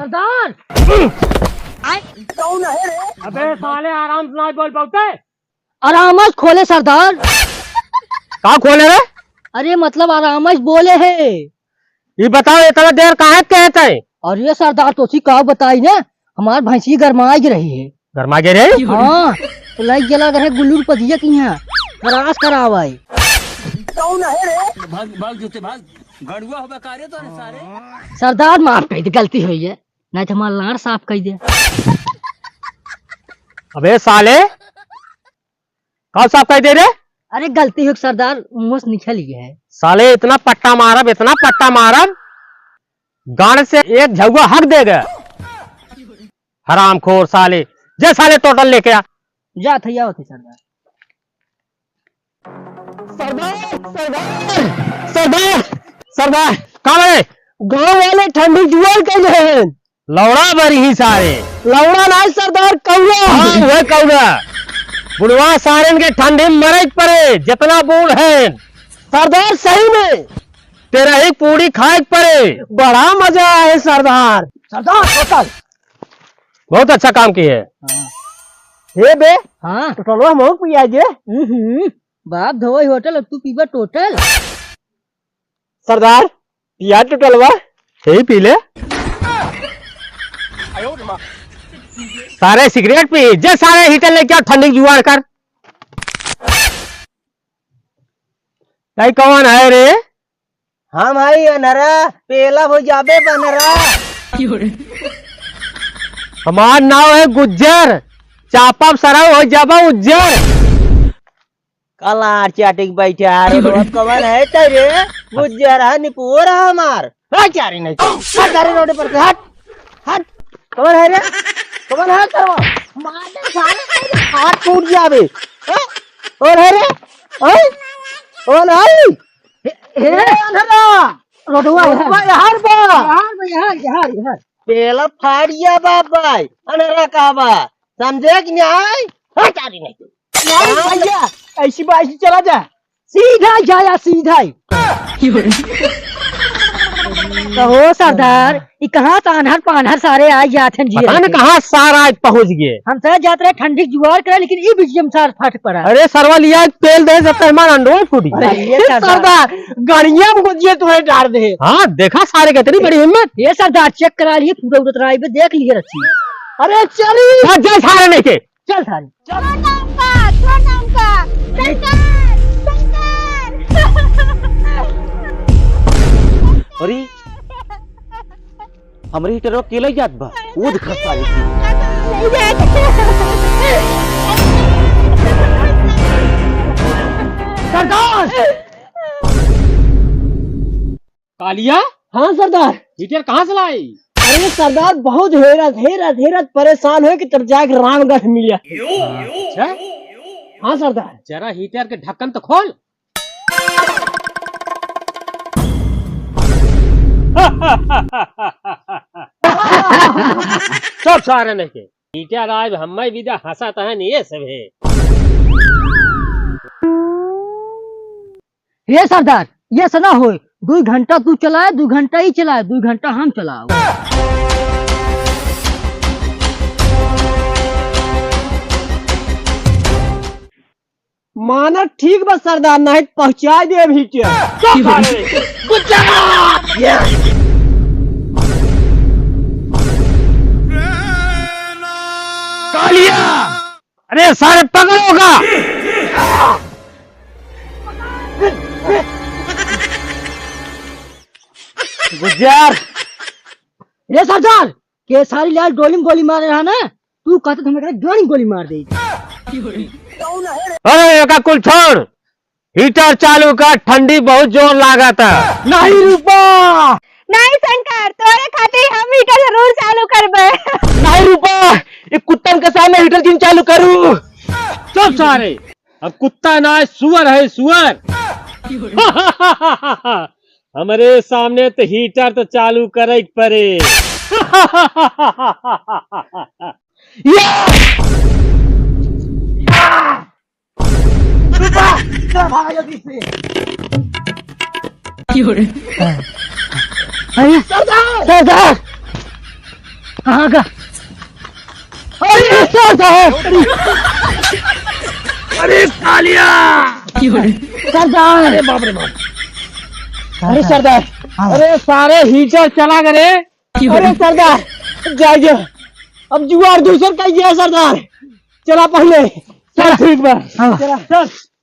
सरदार कौन है रे? अबे साले आराम से ना बोल पाते। आरामस खोले सरदार। कहाँ खोले रे? अरे मतलब आरामस बोले है। ये बताओ इतना देर कहाँ कहते हैं? अरे सरदार तो का बताई ना, हमार भैंसी गरमाई रही है। गरमा गे रे? हाँ तो लाइक जला रहे गुल्लू पदिया की यहाँ खरास करावाई। कौन है रे? भाग भाग जूते भाग, गड़ुआ हो बेकारे तो सारे। सरदार माफ कर दे, गलती हुई है, नहीं तो हमारा लाड़ साफ कर दे। अबे साले कब साफ कर दे रे? अरे गलती हुई सरदार, मुझ निकल गया है। साले इतना पट्टा मारब गाड़ से एक झगुआ हक देगा। हरामखोर साले, जे साले टोटल लेके आ। जा थैया होती सरदार। सरदार कहाँ है? गाँव वाले ठंडी जुआल कर रहे हैं। लौड़ा भरी ही सारे। लौड़ा नहीं सरदार, कौआ। हाँ वह कौड़ा बुढ़वा सारे के ठंडी में मरे पड़े जितना बूढ़ है। सरदार सही में तेरा ही पूरी खाए पड़े। बड़ा मजा आए सरदार। सरदार टोटल बहुत अच्छा काम किए। हे बे हाँ टोटल हम पिया जे। बाप धोई होटल, अब तू पीबा टोटल। सरदार पिया टोटलवा यही पी ले। सारे सिगरेट पी, जे सारे हीटर लेके आओ, ठंडी जुआड़ कर। कई कौन है रे? हम भाई अनरा पेला हो जाबे बनरा। हमार नाव है गुज्जर, चापा सरव हो जाबा उज्जर। कलार चाटिक बैठा रोड कवन है तेरे गुज्जर है निपुर हमार। चारी नहीं हट रोड पर से, हट हट। कवन है रे? कवन है तेरा? मारे साले हाथ टूट जावे। और है रे? कौन है? हे अंधरा रोडवा यार यार पेला फाड़िया बाबा अंधरा कहबा, समझे कि नहीं? चारी नहीं भैया, ऐसी बाइसी चला जा, सीधा जाया सीधा ही। कहो सरदार, ये कहाँ तानहर पानहर सारे आज जाते हैं। पता नहीं कहाँ सारा आज पहुँच गए। हम सर जाते रहे ठंडी जुआर करे, लेकिन ये बीच में सार फट पड़ा। अरे सरवा लिया तेल दे जब तक हमारा अंडोल फूटी। सरदार गाड़ियां में गुजिया तुम्हें डाल दे। हाँ देखा सारे कितनी बड़ी हिम्मत। ये सरदार चेक करा लिए, पूरा उतराई पे देख लिए रखी। अरे चलिए सारे नहीं के चल सारी अरे हमरे हीटर अकेले जात बा, वो दिखा सारी सरदार। कालिया, हाँ सरदार। हीटर कहाँ से लाई? अरे सरदार बहुत हेरत परेशान हो कि तब जाके रामगढ़ मिला। अच्छा हाँ सरदार। जरा हीटर के ढक्कन तो खोल। सब सारे नहीं के हीटर आज हम विदा हंसाता है नहीं, ये सब है। ये सरदार ये सना हो, 2 घंटा तू चलाए, 2 घंटा ही चलाए, 2 घंटा हम चलाओ। माना ठीक बस सरदार, नहीं पहुंचा दे भी। कालिया, अरे सारे पकड़ोगा। गुज्जर ये सरदार के सारी लाल डोली में गोली मार रहा ना, तू कहते तुम्हें डोली गोली मार दे। अरे का कुल छोड़, हीटर चालू कर, ठंडी बहुत जोर लागा था। नहीं रूपा, नहीं शंकर, तोरे खातिर हम हीटर जरूर चालू करबे। नहीं रूपा, ये कुत्ता के सामने हीटर क्यों चालू करूं? सब सारे अब कुत्ता ना है, सुअर है सुअर। हमारे सामने तो हीटर तो चालू करे पड़े। सरदार कहाँ का? अरे सरदार, अरे कालिया सरदार, अरे बाप रे बाप, अरे सरदार, अरे सारे हीटर चला गए। अरे सरदार जाइए, अब जुआर दूसर कहिए सरदार, चला पहले चल ठीक बा चला चल।